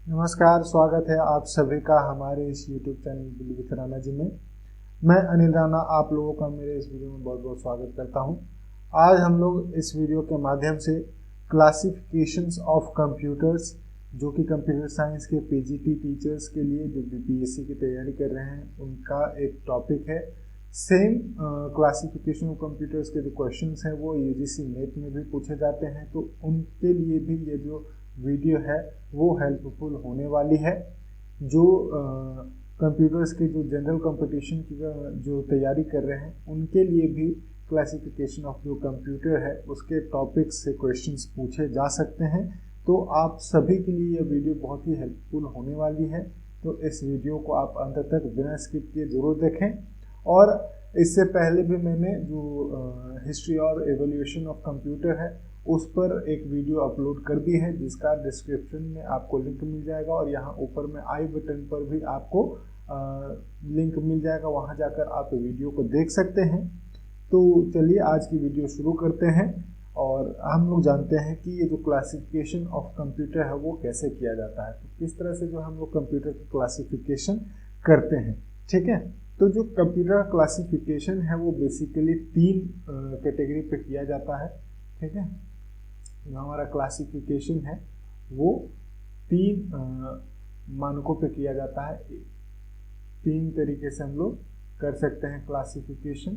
नमस्कार, स्वागत है आप सभी का हमारे इस YouTube channel Billy with Rana ji में। मैं अनिल राणा आप लोगों का मेरे इस वीडियो में बहुत बहुत स्वागत करता हूं। आज हम लोग इस वीडियो के माध्यम से क्लासिफिकेशंस ऑफ कंप्यूटर्स, जो कि कंप्यूटर साइंस के पीजीटी टीचर्स के लिए जो बीपीएससी की तैयारी कर रहे हैं उनका एक टॉपिक है। सेम क्लासिफिकेशन ऑफ कंप्यूटर्स के जो क्वेश्चंस हैं वो यूजीसी नेट में भी पूछे जाते हैं, तो उनके लिए भी ये जो वीडियो है वो हेल्पफुल होने वाली है। जो कंप्यूटर्स के जो जनरल कंपटीशन की जो तैयारी कर रहे हैं उनके लिए भी क्लासिफिकेशन ऑफ जो कंप्यूटर है उसके टॉपिक्स से क्वेश्चंस पूछे जा सकते हैं। तो आप सभी के लिए यह वीडियो बहुत ही हेल्पफुल होने वाली है, तो इस वीडियो को आप अंत तक बिना स्किप किए ज़रूर देखें। और इससे पहले भी मैंने जो हिस्ट्री और एवोल्यूशन ऑफ कंप्यूटर है उस पर एक वीडियो अपलोड कर दी है, जिसका डिस्क्रिप्शन में आपको लिंक मिल जाएगा और यहाँ ऊपर में आई बटन पर भी आपको लिंक मिल जाएगा, वहाँ जाकर आप वीडियो को देख सकते हैं। तो चलिए आज की वीडियो शुरू करते हैं और हम लोग जानते हैं कि ये जो क्लासिफिकेशन ऑफ कंप्यूटर है वो कैसे किया जाता है, तो किस तरह से जो हम लोग कंप्यूटर की क्लासिफिकेशन करते हैं। ठीक है, तो जो कंप्यूटर क्लासिफिकेशन है वो बेसिकली तीन कैटेगरी पे किया जाता है। ठीक है, जो हमारा क्लासिफिकेशन है वो तीन मानकों पे किया जाता है। तीन तरीके से हम लोग कर सकते हैं क्लासिफिकेशन।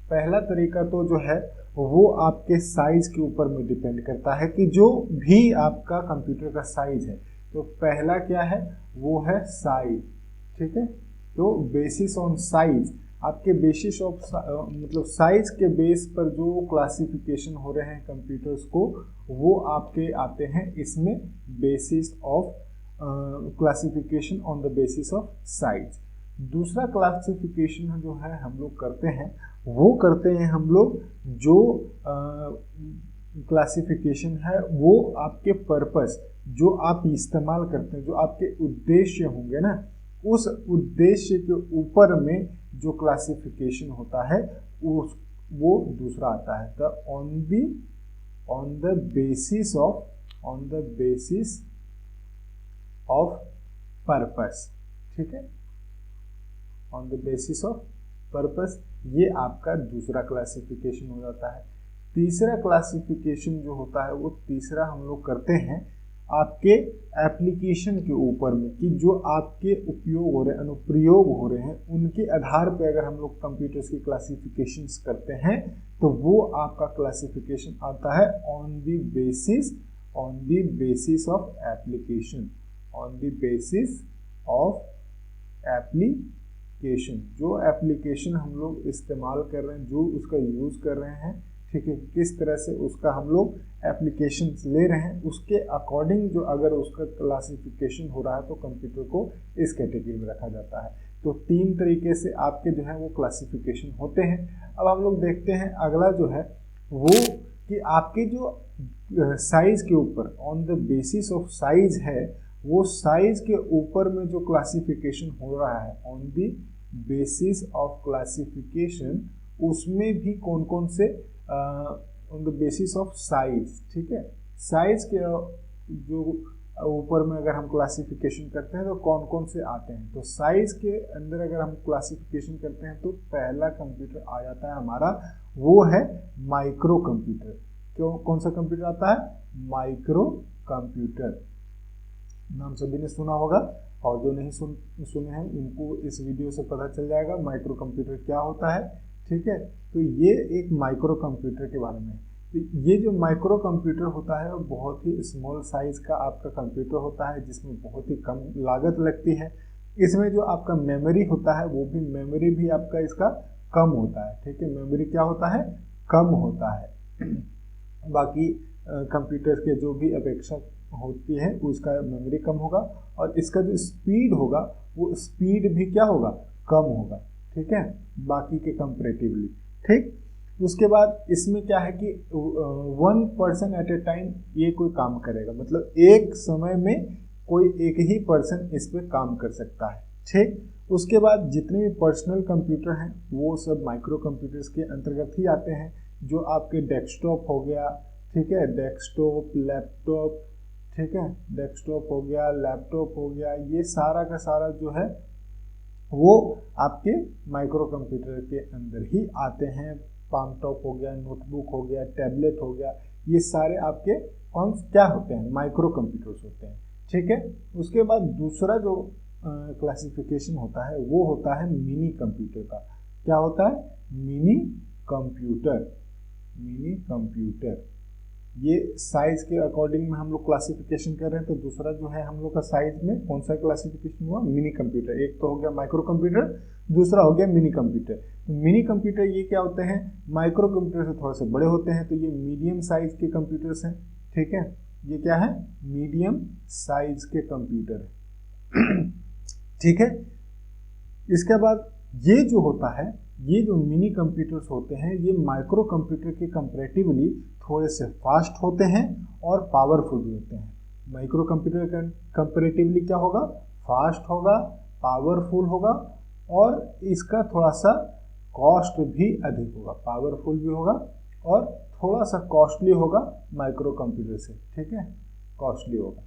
पहला तरीका तो जो है वो आपके साइज के ऊपर में डिपेंड करता है कि जो भी आपका कंप्यूटर का साइज है, तो पहला क्या है वो है साइज। ठीक है, तो बेसिस ऑन साइज, आपके बेसिस ऑफ मतलब साइज के बेस पर जो क्लासिफिकेशन हो रहे हैं कंप्यूटर्स को वो आपके आते हैं इसमें basis of classification on the basis of size. दूसरा क्लासिफिकेशन जो है हम लोग करते हैं वो करते हैं हम लोग जो क्लासिफिकेशन है वो आपके पर्पस, जो आप इस्तेमाल करते हैं, जो आपके उद्देश्य होंगे ना, उस उद्देश्य के ऊपर में जो क्लासिफिकेशन होता है उस वो दूसरा आता है। तो on the basis of purpose. ठीक है, on the basis of purpose, ये आपका दूसरा क्लासिफिकेशन हो जाता है। तीसरा क्लासिफिकेशन जो होता है वो तीसरा हम लोग करते हैं आपके एप्लीकेशन के ऊपर में, कि जो आपके उपयोग हो रहे हैं, अनुप्रयोग हो रहे हैं, उनके आधार पर अगर हम लोग कंप्यूटर्स की क्लासिफिकेशंस करते हैं तो वो आपका क्लासिफिकेशन आता है on the basis of application. On the basis of application, जो एप्लीकेशन हम लोग इस्तेमाल कर रहे हैं, जो उसका यूज़ कर रहे हैं, ठीक है, किस तरह से उसका हम लोग एप्लीकेशन ले रहे हैं, उसके अकॉर्डिंग जो अगर उसका क्लासिफिकेशन हो रहा है तो कंप्यूटर को इस कैटेगरी में रखा जाता है। तो तीन तरीके से आपके जो है वो क्लासिफिकेशन होते हैं। अब हम लोग देखते हैं अगला जो है वो कि आपके जो साइज के ऊपर on the basis of size है, वो साइज के ऊपर में जो क्लासिफिकेशन हो रहा है on the basis of classification, उसमें भी कौन कौन से on the basis of size. ठीक है, साइज के जो ऊपर में अगर हम क्लासिफिकेशन करते हैं तो कौन कौन से आते हैं, तो साइज के अंदर अगर हम क्लासिफिकेशन करते हैं तो पहला कंप्यूटर आ जाता है हमारा वो है माइक्रो कंप्यूटर। क्यों, कौन सा कंप्यूटर आता है? Micro computer. नाम सभी ने सुना होगा और जो नहीं सुने हैं उनको इस वीडियो से पता चल जाएगा माइक्रो कंप्यूटर क्या होता है। ठीक है, तो ये एक माइक्रो कंप्यूटर के बारे में। तो ये जो माइक्रो कंप्यूटर होता है वो बहुत ही स्मॉल साइज का आपका कंप्यूटर होता है, जिसमें बहुत ही कम लागत लगती है। इसमें जो आपका मेमोरी होता है वो भी मेमोरी भी आपका इसका कम होता है। ठीक है, मेमोरी क्या होता है? कम होता है। बाकी कंप्यूटर के जो भी अपेक्षा होती है उसका मेमोरी कम होगा और इसका जो स्पीड होगा वो स्पीड भी क्या होगा? कम होगा। ठीक है, बाकी के कंपेरेटिवली। ठीक, उसके बाद इसमें क्या है कि 1 पर्सन एट ए टाइम ये कोई काम करेगा, मतलब एक समय में कोई एक ही पर्सन इस पर काम कर सकता है। ठीक, उसके बाद जितने भी पर्सनल कंप्यूटर हैं वो सब माइक्रो कंप्यूटर्स के अंतर्गत ही आते हैं। जो आपके डेस्कटॉप हो गया, ठीक है, डेस्कटॉप, लैपटॉप, ठीक है, डेस्कटॉप हो गया, लैपटॉप हो गया, ये सारा का सारा जो है वो आपके माइक्रो कंप्यूटर के अंदर ही आते हैं। पाम टॉप हो गया, नोटबुक हो गया, टैबलेट हो गया, ये सारे आपके कौन क्या होते हैं, माइक्रो कंप्यूटर्स होते हैं। ठीक है, उसके बाद दूसरा जो क्लासिफिकेशन होता है वो होता है मिनी कंप्यूटर का। क्या होता है, मिनी कंप्यूटर। मिनी कंप्यूटर ये साइज के अकॉर्डिंग में हम लोग क्लासिफिकेशन कर रहे हैं, तो दूसरा जो है हम लोग का साइज में कौन सा क्लासिफिकेशन हुआ, मिनी कंप्यूटर। एक तो हो गया माइक्रो कंप्यूटर, दूसरा हो गया मिनी कंप्यूटर। तो मिनी कंप्यूटर ये क्या होते हैं, माइक्रो कंप्यूटर से थोड़े से बड़े होते हैं, तो ये मीडियम साइज के कंप्यूटर्स हैं। ठीक है, ये क्या है, मीडियम साइज के कंप्यूटर है। ठीक है, इसके बाद ये जो होता है, ये जो मिनी कंप्यूटर्स होते हैं, ये माइक्रो कंप्यूटर के कंपैरेटिवली थोड़े से फास्ट होते हैं और पावरफुल भी होते हैं। माइक्रो कंप्यूटर का कंपैरेटिवली क्या होगा, फास्ट होगा, पावरफुल होगा, और इसका थोड़ा सा कॉस्ट भी अधिक होगा। पावरफुल भी होगा और थोड़ा सा कॉस्टली होगा माइक्रो कंप्यूटर से। ठीक है, कॉस्टली होगा।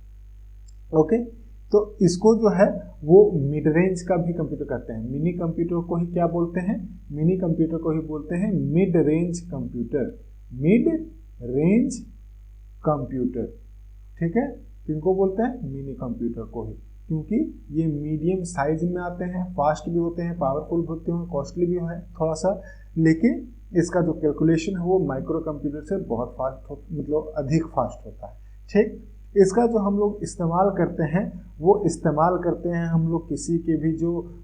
ओके, तो इसको जो है वो मिड रेंज का भी कंप्यूटर कहते हैं। मिनी कंप्यूटर को ही क्या बोलते हैं, मिनी कंप्यूटर को ही बोलते हैं mid range computer. Mid range computer. ठीक है, किनको बोलते हैं, मिनी कंप्यूटर को ही, क्योंकि ये मीडियम साइज में आते हैं, फास्ट भी होते हैं, पावरफुल होते हैं, कॉस्टली भी है थोड़ा सा, लेकिन इसका जो कैलकुलेशन है वो माइक्रो कंप्यूटर से बहुत फास्ट मतलब अधिक फास्ट होता है। ठीक, इसका जो हम लोग इस्तेमाल करते हैं वो इस्तेमाल करते हैं हम लोग किसी के भी जो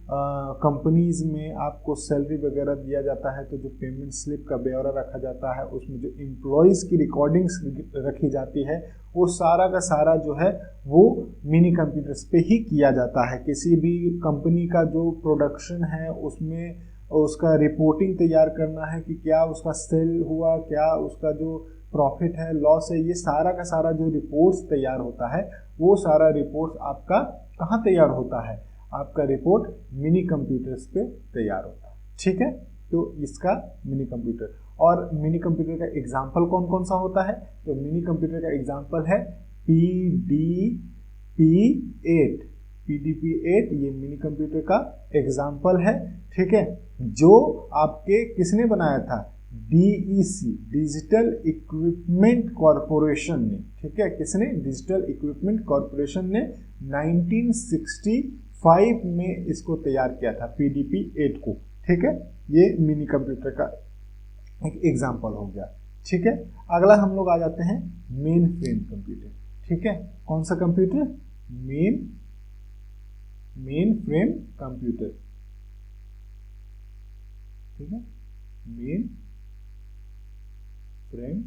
कंपनीज में आपको सैलरी वगैरह दिया जाता है, तो जो पेमेंट स्लिप का ब्यौरा रखा जाता है, उसमें जो एम्प्लॉयज़ की रिकॉर्डिंग्स रखी जाती है, वो सारा का सारा जो है वो मिनी कंप्यूटर्स पे ही किया जाता है। किसी भी कंपनी का जो प्रोडक्शन है उसमें उसका रिपोर्टिंग तैयार करना है कि क्या उसका सेल हुआ, क्या उसका जो प्रॉफिट है, लॉस है, ये सारा का सारा जो रिपोर्ट्स तैयार होता है, वो सारा रिपोर्ट्स आपका कहाँ तैयार होता है, आपका रिपोर्ट मिनी कंप्यूटर्स पे तैयार होता है। ठीक है, तो इसका मिनी कंप्यूटर। और मिनी कंप्यूटर का एग्जाम्पल कौन कौन सा होता है, तो मिनी कंप्यूटर का एग्जाम्पल है PDP-8। PDP-8 ये मिनी कंप्यूटर का एग्जाम्पल है। ठीक है, जो आपके किसने बनाया था, DEC, डिजिटल इक्विपमेंट कॉरपोरेशन ने। ठीक है, किसने, डिजिटल इक्विपमेंट कॉरपोरेशन ने 1965 में इसको तैयार किया था, PDP-8 को। ठीक है, ये मिनी कंप्यूटर का एक एग्जाम्पल हो गया। ठीक है, अगला हम लोग आ जाते हैं मेन फ्रेम कंप्यूटर। ठीक है, कौन सा कंप्यूटर, मेन फ्रेम कंप्यूटर। ठीक है, मेन फ्रेम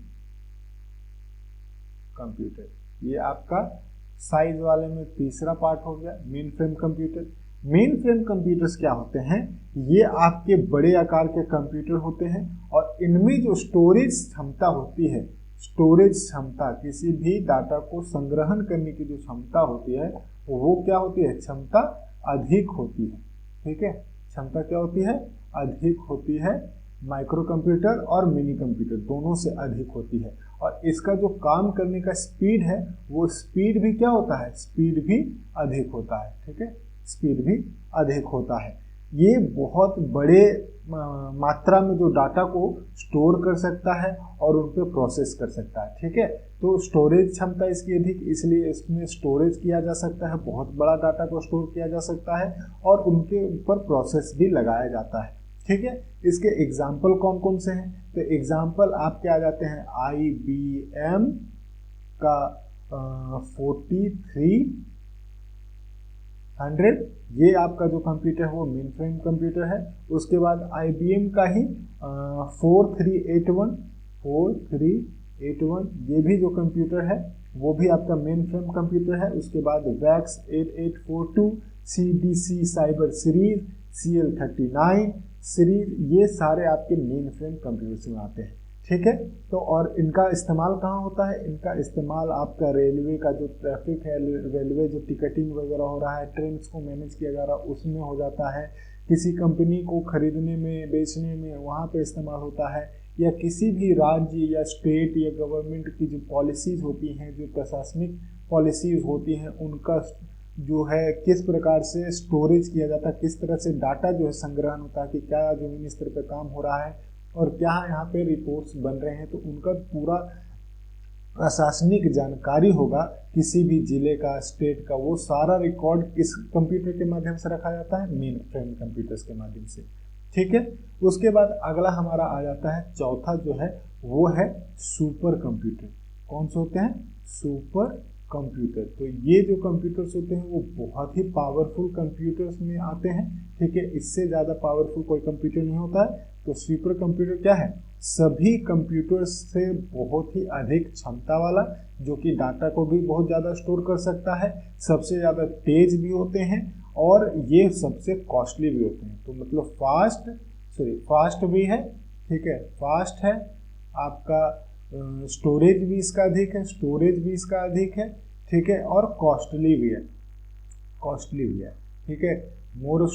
कंप्यूटर, ये आपका साइज वाले में तीसरा पार्ट हो गया, main frame computer. Main frame computers क्या होते हैं, ये आपके बड़े आकार के कंप्यूटर होते हैं, और इनमें जो स्टोरेज क्षमता होती है, स्टोरेज क्षमता, किसी भी डाटा को संग्रहण करने की जो क्षमता होती है वो क्या होती है, क्षमता अधिक होती है। ठीक है, क्षमता क्या होती है, अधिक होती है। माइक्रो कंप्यूटर और मिनी कंप्यूटर दोनों से अधिक होती है, और इसका जो काम करने का स्पीड है वो स्पीड भी क्या होता है, स्पीड भी अधिक होता है। ठीक है, स्पीड भी अधिक होता है। ये बहुत बड़े मात्रा में जो डाटा को स्टोर कर सकता है और उन पर प्रोसेस कर सकता है। ठीक है, तो स्टोरेज क्षमता इसकी अधिक, इसलिए इसमें स्टोरेज किया जा सकता है, बहुत बड़ा डाटा को स्टोर किया जा सकता है, और उनके ऊपर प्रोसेस भी लगाया जाता है। ठीक है, इसके एग्जाम्पल कौन कौन से हैं, तो एग्जाम्पल आपके आ जाते हैं IBM का 4300, ये आपका जो कंप्यूटर है वो मेन फ्रेम कंप्यूटर है। उसके बाद IBM का ही 4381, ये भी जो कंप्यूटर है वो भी आपका मेन फ्रेम कंप्यूटर है। उसके बाद VAX 8842, CDC cyber series, CL39 series, ये सारे आपके मेन फ्रेम कंप्यूटर्स में आते हैं। ठीक है, तो और इनका इस्तेमाल कहाँ होता है, इनका इस्तेमाल आपका रेलवे का जो ट्रैफिक है, रेलवे जो टिकटिंग वगैरह हो रहा है, ट्रेन को मैनेज किया जा रहा है, उसमें हो जाता है। किसी कंपनी को खरीदने में, बेचने में, वहाँ पे इस्तेमाल होता है, या किसी भी राज्य या स्टेट या गवर्नमेंट की जो पॉलिसीज़ होती हैं, जो प्रशासनिक पॉलिसीज होती हैं उनका जो है किस प्रकार से स्टोरेज किया जाता है, किस तरह से डाटा जो है संग्रहण होता है कि क्या जमीनी स्तर पर काम हो रहा है और क्या यहाँ पे रिपोर्ट्स बन रहे हैं, तो उनका पूरा प्रशासनिक जानकारी होगा किसी भी जिले का, स्टेट का, वो सारा रिकॉर्ड किस कंप्यूटर के माध्यम से रखा जाता है, मेन फ्रेम कंप्यूटर्स के माध्यम से। ठीक है, उसके बाद अगला हमारा आ जाता है चौथा जो है वो है सुपर कंप्यूटर। कौन से होते हैं? Super computer. तो ये जो कंप्यूटर्स होते हैं वो बहुत ही पावरफुल कंप्यूटर्स में आते हैं। ठीक है, इससे ज़्यादा पावरफुल कोई कंप्यूटर नहीं होता है। तो सुपर कंप्यूटर क्या है? सभी कंप्यूटर्स से बहुत ही अधिक क्षमता वाला, जो कि डाटा को भी बहुत ज़्यादा स्टोर कर सकता है, सबसे ज़्यादा तेज भी होते हैं और ये सबसे कॉस्टली भी होते हैं। तो मतलब फास्ट भी है। ठीक है, फास्ट है आपका, स्टोरेज भी इसका अधिक है, ठीक है, और कॉस्टली भी है, ठीक है। मोर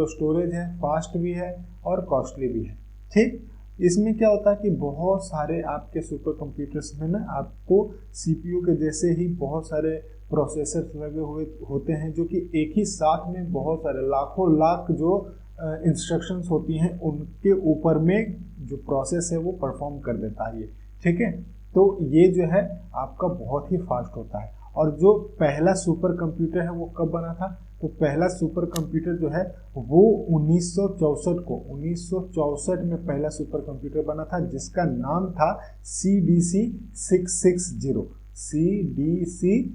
स्टोरेज है, फास्ट भी है और कॉस्टली भी है। ठीक, इसमें क्या होता है कि बहुत सारे आपके सुपर कंप्यूटर्स में ना आपको सीपीयू के जैसे ही बहुत सारे प्रोसेसर्स लगे हुए होते हैं, जो कि एक ही साथ में बहुत सारे लाखों लाख जो इंस्ट्रक्शंस होती हैं उनके ऊपर में जो प्रोसेस है वो परफॉर्म कर देता है ये। ठीक है, तो ये जो है आपका बहुत ही फास्ट होता है। और जो पहला सुपर कंप्यूटर है वो कब बना था? तो पहला सुपर कंप्यूटर जो है वो 1964 में पहला सुपर कंप्यूटर बना था, जिसका नाम था CDC 660। CDC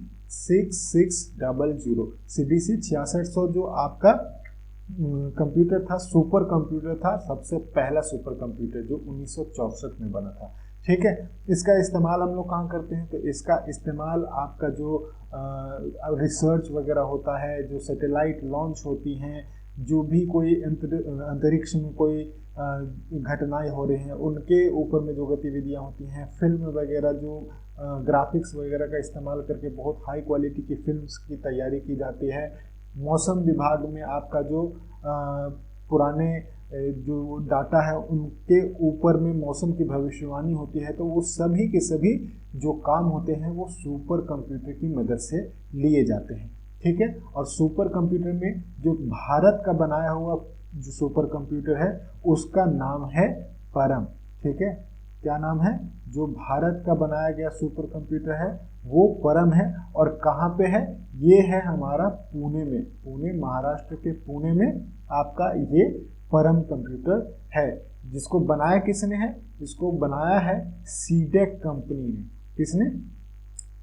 6600 जो आपका कंप्यूटर था, सुपर कंप्यूटर था, सबसे पहला सुपर कंप्यूटर जो 1964 में बना था। ठीक है, इसका इस्तेमाल हम लोग कहाँ करते हैं? तो इसका इस्तेमाल आपका जो रिसर्च वगैरह होता है, जो सैटेलाइट लॉन्च होती हैं, जो भी कोई अंतरिक्ष में कोई घटनाएं हो रही हैं उनके ऊपर में जो गतिविधियां होती हैं, फिल्म वगैरह जो ग्राफिक्स वगैरह का इस्तेमाल करके बहुत हाई क्वालिटी की फिल्म्स की तैयारी की जाती है। मौसम विभाग में आपका जो पुराने जो डाटा है उनके ऊपर में मौसम की भविष्यवाणी होती है, तो वो सभी के सभी जो काम होते हैं वो सुपर कंप्यूटर की मदद से लिए जाते हैं। ठीक है, और सुपर कंप्यूटर में जो भारत का बनाया हुआ जो सुपर कंप्यूटर है उसका नाम है परम। ठीक है, क्या नाम है? जो भारत का बनाया गया सुपर कंप्यूटर है वो परम है। और कहाँ पे है? ये है हमारा पुणे में, पुणे महाराष्ट्र के पुणे में आपका ये परम कंप्यूटर है। जिसको बनाया किसने है? इसको बनाया है सीडेक कंपनी ने। किसने?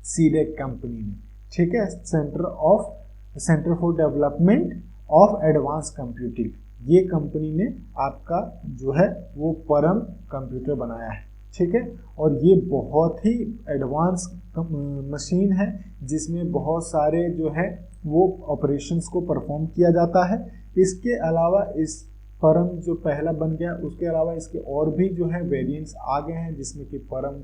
सीडेक कंपनी ने। ठीक है, centre for development of advance computing, ये कंपनी ने आपका जो है वो परम कंप्यूटर बनाया है। ठीक है, और ये बहुत ही एडवांस मशीन है जिसमें बहुत सारे जो है वो ऑपरेशंस को परफॉर्म किया जाता है। इसके अलावा इस परम जो पहला बन गया, उसके अलावा इसके और भी जो है वेरिएंट्स आ गए हैं, जिसमें कि परम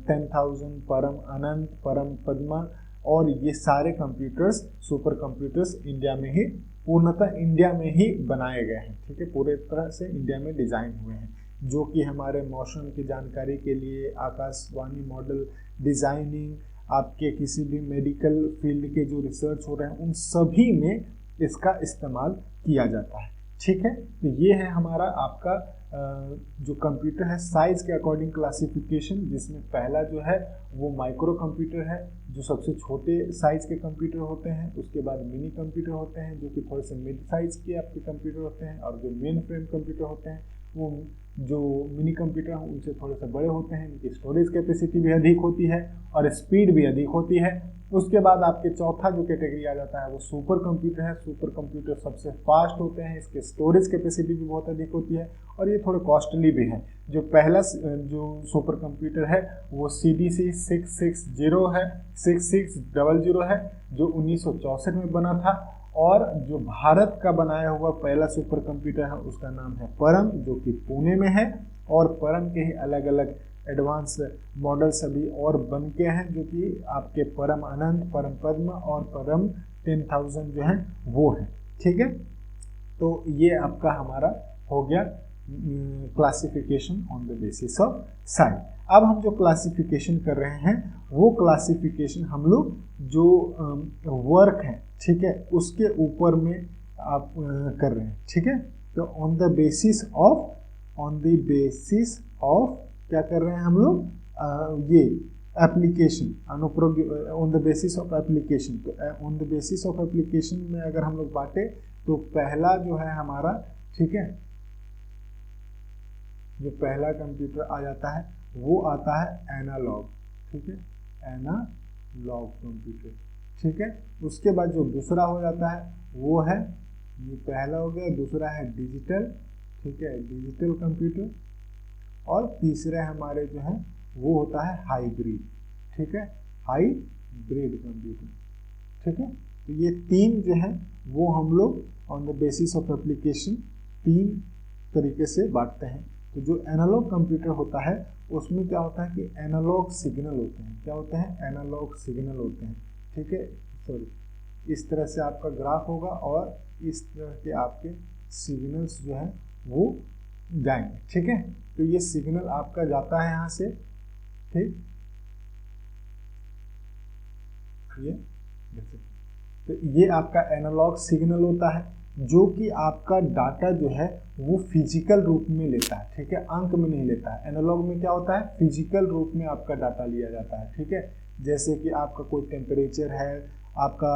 10,000, परम अनंत, परम पद्मा, और ये सारे कंप्यूटर्स, सुपर कंप्यूटर्स इंडिया में ही, पूर्णतः इंडिया में ही बनाए गए हैं। ठीक है, पूरे तरह से इंडिया में डिज़ाइन हुए हैं, जो कि हमारे मौसम की जानकारी के लिए, आकाशवाणी मॉडल डिज़ाइनिंग, आपके किसी भी मेडिकल फील्ड के जो रिसर्च हो रहे हैं उन सभी में इसका इस्तेमाल किया जाता है। ठीक है, तो ये है हमारा आपका जो कंप्यूटर है साइज के अकॉर्डिंग क्लासिफिकेशन, जिसमें पहला जो है वो माइक्रो कंप्यूटर है, जो सबसे छोटे साइज के कंप्यूटर होते हैं। उसके बाद मिनी कंप्यूटर होते हैं, जो कि थोड़े से मिड साइज के आपके कंप्यूटर होते हैं। और जो मेन फ्रेम कंप्यूटर होते हैं वो जो मिनी कंप्यूटर हैं उनसे थोड़े से बड़े होते हैं, इनकी स्टोरेज कैपेसिटी भी अधिक होती है और स्पीड भी अधिक होती है। उसके बाद आपके चौथा जो कैटेगरी आ जाता है वो सुपर कंप्यूटर है। सुपर कंप्यूटर सबसे फास्ट होते हैं, इसके स्टोरेज कैपेसिटी भी बहुत अधिक होती है और ये थोड़े कॉस्टली भी हैं। जो पहला जो सुपर कंप्यूटर है वो CDC 6600 है, जो 1964 में बना था। और जो भारत का बनाया हुआ पहला सुपर कंप्यूटर है उसका नाम है परम, जो कि पुणे में है। और परम के ही अलग अलग एडवांस मॉडल सभी और बन के हैं, जो कि आपके परम अनंत, परम पद्म और परम 10,000 जो हैं वो हैं। ठीक है, तो ये आपका हमारा हो गया classification on the basis of size. अब हम जो क्लासिफिकेशन कर रहे हैं वो क्लासिफिकेशन हम लोग जो वर्क है, ठीक है, उसके ऊपर में आप कर रहे हैं, ठीक है। तो ऑन द बेसिस ऑफ क्या कर रहे हैं हम लोग, ये application, on the basis of application. तो on the basis of application में अगर हम लोग बांटे तो पहला जो है हमारा, ठीक है, जो पहला कंप्यूटर आ जाता है वो आता है एनालॉग, ठीक है, एनालॉग कंप्यूटर, ठीक है। उसके बाद जो दूसरा हो जाता है वो है, ये पहला हो गया, दूसरा है डिजिटल, ठीक है, डिजिटल कंप्यूटर, और तीसरे हमारे जो है वो होता है हाइब्रिड, ठीक है, हाइब्रिड कंप्यूटर, ठीक है। तो ये तीन जो है वो हम लोग on the basis of application तीन तरीके से बांटते हैं। तो जो एनालॉग कंप्यूटर होता है उसमें क्या होता है कि एनालॉग सिग्नल होते हैं, क्या होते हैं, एनालॉग सिग्नल होते हैं, ठीक है। सॉरी, इस तरह से आपका ग्राफ होगा और इस तरह के आपके सिग्नल्स जो है वो जाएंगे, ठीक है। तो ये सिग्नल आपका जाता है यहाँ से, ठीक, ये तो ये आपका एनालॉग सिग्नल होता है जो कि आपका डाटा जो है वो फिजिकल रूप में लेता है, ठीक है, अंक में नहीं लेता है। एनालॉग में क्या होता है, फिजिकल रूप में आपका डाटा लिया जाता है, ठीक है। जैसे कि आपका कोई टेम्परेचर है, आपका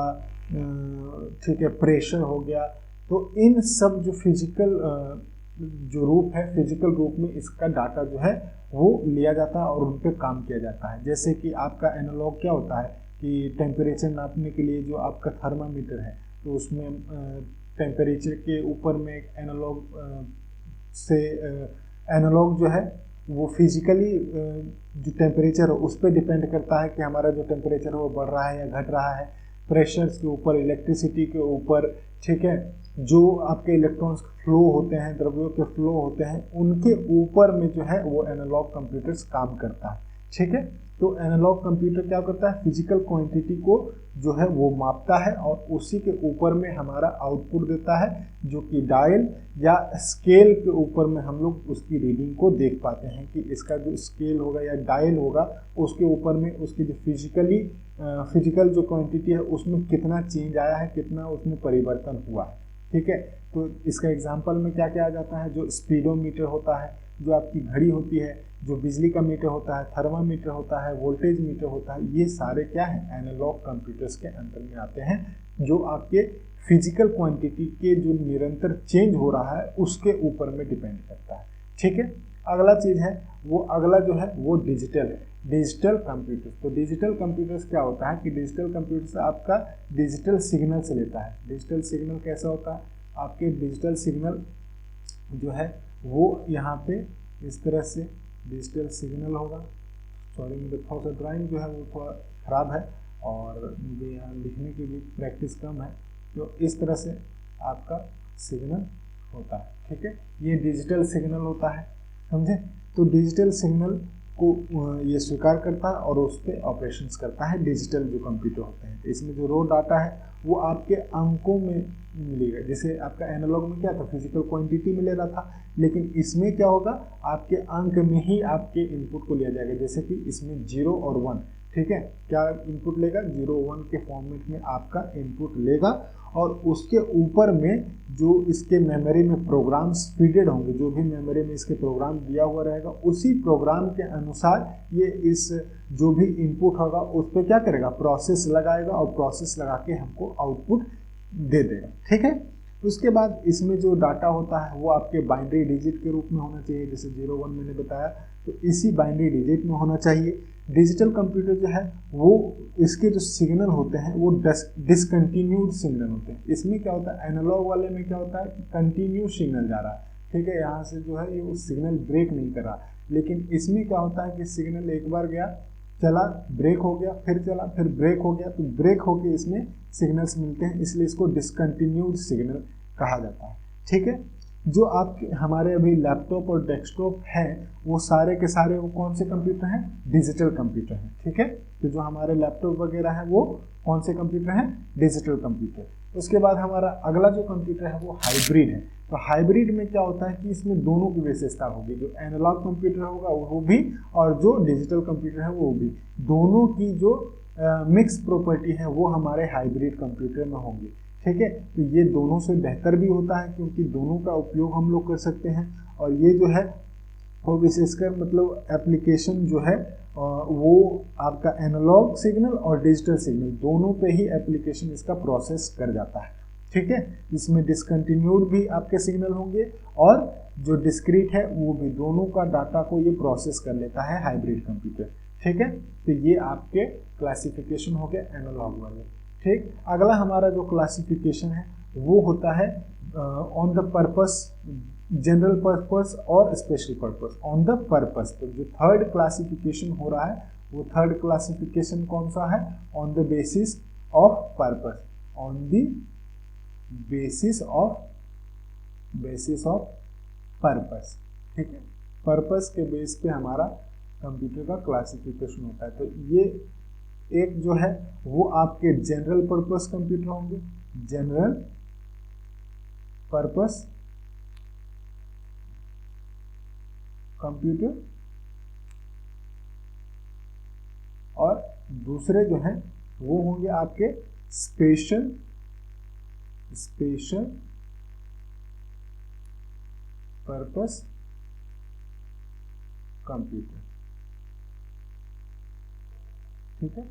ठीक है, प्रेशर हो गया, तो इन सब जो फिजिकल जो रूप है, फिजिकल रूप में इसका डाटा जो है वो लिया जाता है और उन पर काम किया जाता है। जैसे कि आपका एनालॉग क्या होता है कि टेम्परेचर नापने के लिए जो आपका थर्मामीटर है तो उसमें टेम्परेचर के ऊपर में एक एनालॉग से एनालॉग जो है वो फिजिकली जो टेम्परेचर है उस पर डिपेंड करता है कि हमारा जो टेम्परेचर है वो बढ़ रहा है या घट रहा है, प्रेशर्स के ऊपर, इलेक्ट्रिसिटी के ऊपर, ठीक है, जो आपके इलेक्ट्रॉन्स फ्लो होते हैं, द्रव्यों के फ्लो होते हैं, उनके ऊपर में जो है वो एनालॉग कंप्यूटर्स काम करता है, ठीक है। तो एनालॉग कंप्यूटर क्या करता है, फिजिकल क्वांटिटी को जो है वो मापता है और उसी के ऊपर में हमारा आउटपुट देता है, जो कि डायल या स्केल के ऊपर में हम लोग उसकी रीडिंग को देख पाते हैं कि इसका जो स्केल होगा या डायल होगा उसके ऊपर में उसकी जो फिजिकल जो क्वांटिटी है उसमें कितना चेंज आया है, कितना उसमें परिवर्तन हुआ है, ठीक है। तो इसका एग्जांपल में क्या क्या आ जाता है, जो स्पीडोमीटर होता है, जो आपकी घड़ी होती है, जो बिजली का मीटर होता है, थर्मामीटर होता है, वोल्टेज मीटर होता है, ये सारे क्या है, एनालॉग कंप्यूटर्स के अंदर में आते हैं, जो आपके फिजिकल क्वांटिटी के जो निरंतर चेंज हो रहा है उसके ऊपर में डिपेंड करता है, ठीक है। अगला चीज है वो, अगला जो है वो डिजिटल है, डिजिटल कंप्यूटर। तो डिजिटल कंप्यूटर्स क्या होता है कि डिजिटल कंप्यूटर्स आपका डिजिटल सिग्नल से लेता है। डिजिटल सिग्नल कैसा होता है, आपके डिजिटल सिग्नल जो है वो यहाँ पे इस तरह से डिजिटल सिग्नल होगा। सॉरी, मुझे थोड़ा सा ड्राइंग जो है वो थोड़ा ख़राब है और मुझे यहाँ लिखने की भी प्रैक्टिस कम है, तो इस तरह से आपका सिग्नल होता है, ठीक है। ये डिजिटल सिग्नल होता है, समझे। तो डिजिटल सिग्नल को ये स्वीकार करता है और उस पर ऑपरेशंस करता है डिजिटल जो कंप्यूटर होते हैं। तो इसमें जो रो डाटा है वो आपके अंकों में मिलेगा। जैसे आपका एनालॉग में क्या था, फिजिकल क्वांटिटी में ले रहा था, लेकिन इसमें क्या होगा, आपके अंक में ही आपके इनपुट को लिया जाएगा। जैसे कि इसमें 0 और 1, ठीक है, क्या इनपुट लेगा, 0 1 के फॉर्मेट में आपका इनपुट लेगा और उसके ऊपर में जो इसके मेमोरी में प्रोग्राम्स फीडेड होंगे, जो भी मेमोरी में इसके प्रोग्राम दिया हुआ रहेगा, उसी प्रोग्राम के अनुसार ये इस जो भी इनपुट होगा उस पर क्या करेगा, प्रोसेस लगाएगा और प्रोसेस लगा के हमको आउटपुट दे देगा, ठीक है। उसके बाद इसमें जो डाटा होता है वो आपके बाइनरी डिजिट के रूप में होना चाहिए, जैसे 0 1 मैंने बताया, तो इसी बाइनरी डिजिट में होना चाहिए। डिजिटल कंप्यूटर जो है वो इसके जो सिग्नल होते हैं वो डिसकंटिन्यूड सिग्नल होते हैं। इसमें क्या होता है, एनालॉग वाले में क्या होता है कि कंटिन्यू सिग्नल जा रहा है, ठीक है, यहाँ से जो है ये वो सिग्नल ब्रेक नहीं कर रहा। लेकिन इसमें क्या होता है कि सिग्नल एक बार गया, चला, ब्रेक हो गया, फिर चला, फिर ब्रेक हो गया, तो ब्रेक होके इसमें सिग्नल्स मिलते हैं, इसलिए इसको डिसकंटिन्यूड सिग्नल कहा जाता है, ठीक है। जो आपके हमारे अभी लैपटॉप और डेस्कटॉप है वो सारे के सारे वो कौन से कंप्यूटर हैं, डिजिटल कंप्यूटर हैं, ठीक है। तो जो हमारे लैपटॉप वगैरह है वो कौन से कंप्यूटर हैं, डिजिटल कंप्यूटर। उसके बाद हमारा अगला जो कंप्यूटर है वो हाइब्रिड है। तो हाइब्रिड में क्या होता है कि इसमें दोनों की विशेषता होगी, जो एनालॉग कंप्यूटर होगा वो भी और जो डिजिटल कंप्यूटर है वो भी, दोनों की जो मिक्स प्रॉपर्टी है वो हमारे हाइब्रिड कंप्यूटर में होंगी। ठीक है, तो ये दोनों से बेहतर भी होता है क्योंकि दोनों का उपयोग हम लोग कर सकते हैं। और ये जो है वो विशेषकर मतलब एप्लीकेशन जो है वो आपका एनालॉग सिग्नल और डिजिटल सिग्नल दोनों पे ही एप्लीकेशन इसका प्रोसेस कर जाता है। ठीक है, इसमें डिसकंटिन्यूड भी आपके सिग्नल होंगे और जो डिस्क्रीट है वो भी, दोनों का डाटा को ये प्रोसेस कर लेता है हाइब्रिड कंप्यूटर। ठीक है, तो ये आपके क्लासिफिकेशन हो गए एनालॉग वाले। ठीक, अगला हमारा जो क्लासिफिकेशन है वो होता है on the purpose, general purpose और special purpose. On the purpose, तो जो थर्ड क्लासिफिकेशन हो रहा है वो थर्ड क्लासिफिकेशन कौन सा है? On the basis of purpose, on the basis of purpose. ठीक है, पर्पस के बेस पे हमारा कंप्यूटर का क्लासिफिकेशन होता है। तो ये एक जो है वो आपके जनरल पर्पस कंप्यूटर होंगे, जनरल पर्पस कंप्यूटर, और दूसरे जो हैं वो होंगे आपके स्पेशल पर्पस कंप्यूटर। ठीक है,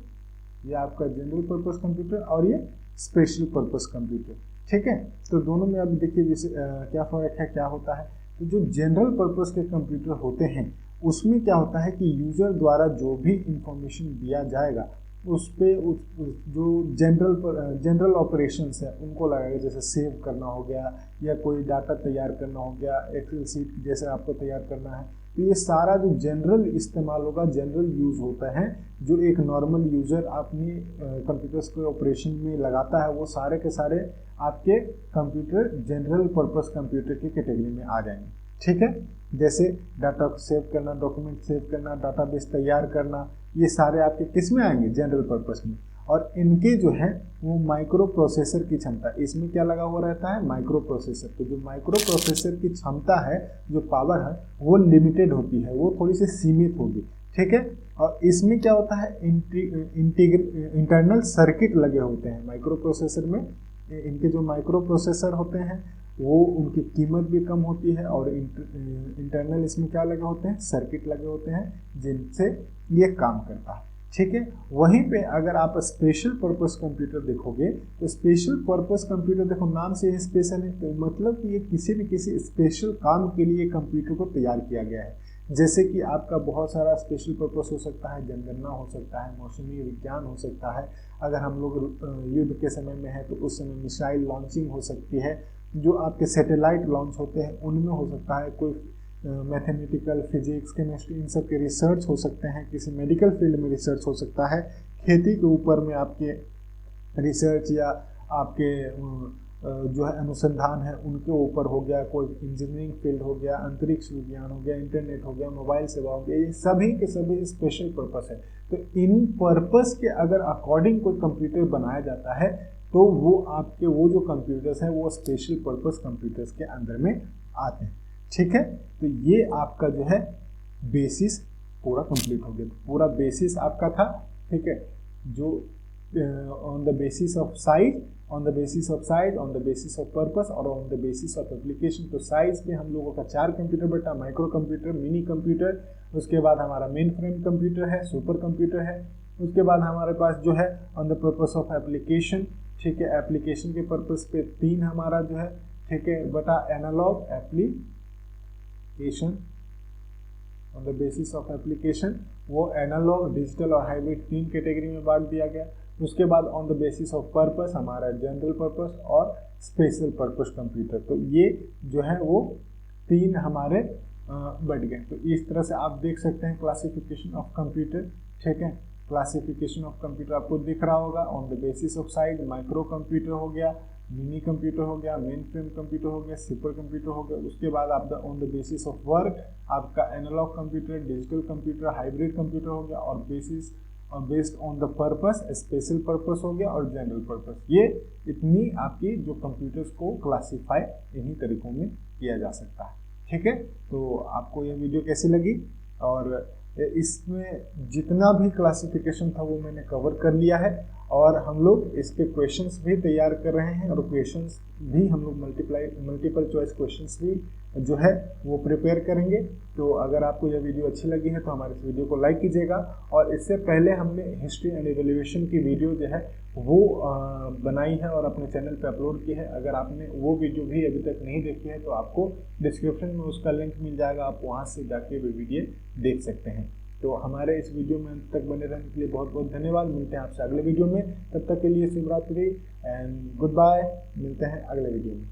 ये आपका जनरल पर्पस कंप्यूटर और ये स्पेशल पर्पस कंप्यूटर। ठीक है, तो दोनों में अब देखिए क्या फर्क है, क्या होता है। तो जो जनरल पर्पस के कंप्यूटर होते हैं उसमें क्या होता है कि यूजर द्वारा जो भी इंफॉर्मेशन दिया जाएगा उस पे जो जनरल ऑपरेशंस है उनको लगाएगा, जैसे सेव करना हो गया या कोई डाटा तैयार करना हो गया, एक्सेल शीट जैसे आपको तैयार करना है। तो ये सारा जो जनरल इस्तेमाल होगा, जनरल यूज़ होता है, जो एक नॉर्मल यूज़र अपनी कंप्यूटर्स के ऑपरेशन में लगाता है, वो सारे के सारे आपके कंप्यूटर जनरल पर्पस कंप्यूटर की कैटेगरी में आ जाएंगे। ठीक है, जैसे डाटा सेव करना, डॉक्यूमेंट सेव करना, डाटाबेस तैयार करना, ये सारे आपके किस में आएंगे? जनरल पर्पस में। और इनके जो है वो माइक्रो प्रोसेसर की क्षमता, इसमें क्या लगा हुआ रहता है? Micro processor. तो जो माइक्रो प्रोसेसर की क्षमता है, जो पावर है, वो लिमिटेड होती है, वो थोड़ी सी सीमित होगी। ठीक है, और इसमें क्या होता है? इंटरनल सर्किट लगे होते हैं माइक्रो प्रोसेसर में। इनके जो माइक्रो प्रोसेसर होते हैं वो उनकी कीमत भी कम होती है, और इंटरनल इसमें क्या लगे होते हैं? सर्किट लगे होते हैं जिनसे ये काम करता है। ठीक है, वहीं पे अगर आप स्पेशल पर्पस कंप्यूटर देखोगे तो स्पेशल पर्पस कंप्यूटर, देखो नाम से ही स्पेशल है, तो मतलब कि ये किसी स्पेशल काम के लिए कंप्यूटर को तैयार किया गया है। जैसे कि आपका बहुत सारा स्पेशल पर्पस हो सकता है, जनगणना हो सकता है, मौसमी विज्ञान हो सकता है, अगर हम लोग युद्ध के समय में है तो उस समय मिसाइल लॉन्चिंग हो सकती है, जो आपके सैटेलाइट लॉन्च होते हैं उनमें हो सकता है, कोई मैथमेटिकल, फिजिक्स, केमिस्ट्री, इन सब के रिसर्च हो सकते हैं, किसी मेडिकल फील्ड में रिसर्च हो सकता है, खेती के ऊपर में आपके रिसर्च या आपके जो है अनुसंधान है उनके ऊपर हो गया, कोई इंजीनियरिंग फील्ड हो गया, अंतरिक्ष विज्ञान हो गया, इंटरनेट हो गया, मोबाइल सेवा हो गया, ये सभी के सभी स्पेशल पर्पस है। तो इन पर्पस के अगर अकॉर्डिंग कोई कंप्यूटर बनाया जाता है तो वो आपके वो जो कंप्यूटर्स हैं वो स्पेशल पर्पस कंप्यूटर्स के अंदर में आते हैं। ठीक है, तो ये आपका जो है बेसिस पूरा कंप्लीट हो गया। तो पूरा बेसिस आपका था। ठीक है, जो on the basis of size, on the basis of size, on the basis of purpose और on the basis of application. तो साइज में हम लोगों का 4 कंप्यूटर बटा, माइक्रो कंप्यूटर, मिनी कंप्यूटर, उसके बाद हमारा मेन फ्रेम कंप्यूटर है, सुपर कंप्यूटर है, उसके बाद हमारे पास जो है on the purpose of application. ठीक है, एप्लीकेशन के पर्पस पे 3 हमारा जो है, ठीक है, बटा analog application, on the basis of application, वो एनालॉग, डिजिटल और हाइब्रिड 3 कैटेगरी में बांट दिया गया। उसके बाद on the basis of purpose हमारा जनरल पर्पस और स्पेशल पर्पस कंप्यूटर। तो ये जो है वो 3 हमारे बढ़ गए। तो इस तरह से आप देख सकते हैं क्लासिफिकेशन ऑफ कंप्यूटर। ठीक है, क्लासिफिकेशन ऑफ कंप्यूटर आपको दिख रहा होगा। On the basis of size micro computer हो गया, मिनी कंप्यूटर हो गया, मेन फ्रेम कंप्यूटर हो गया, सुपर कंप्यूटर हो गया। उसके बाद आप on the basis of work आपका analog computer, digital computer, hybrid computer हो गया, और बेसिस और based on the purpose, special purpose हो गया और जनरल पर्पस। ये इतनी आपकी जो कंप्यूटर्स को क्लासीफाई इन्हीं तरीकों में किया जा सकता है। ठीक है, तो आपको यह वीडियो कैसी लगी? और इसमें जितना भी क्लासिफिकेशन था वो मैंने कवर कर लिया है, और हम लोग इस पे क्वेश्चंस भी तैयार कर रहे हैं, और क्वेश्चंस भी हम लोग मल्टीपल चॉइस क्वेश्चंस भी जो है वो प्रिपेयर करेंगे। तो अगर आपको यह वीडियो अच्छी लगी है तो हमारे इस वीडियो को लाइक कीजिएगा। और इससे पहले हमने हिस्ट्री एंड इवैल्यूएशन की वीडियो जो है वो बनाई है और अपने चैनल पे अपलोड की है। अगर आपने वो वीडियो भी अभी तक नहीं देखी है तो आपको डिस्क्रिप्शन में उसका लिंक मिल जाएगा, आप वहाँ से जाके वो वीडियो देख सकते हैं। तो हमारे इस वीडियो में अंत तक बने रहने के लिए बहुत बहुत धन्यवाद। मिलते हैं आपसे अगले वीडियो में, तब तक के लिए शुभ रात्रि एंड गुड बाय। मिलते हैं अगले वीडियो में।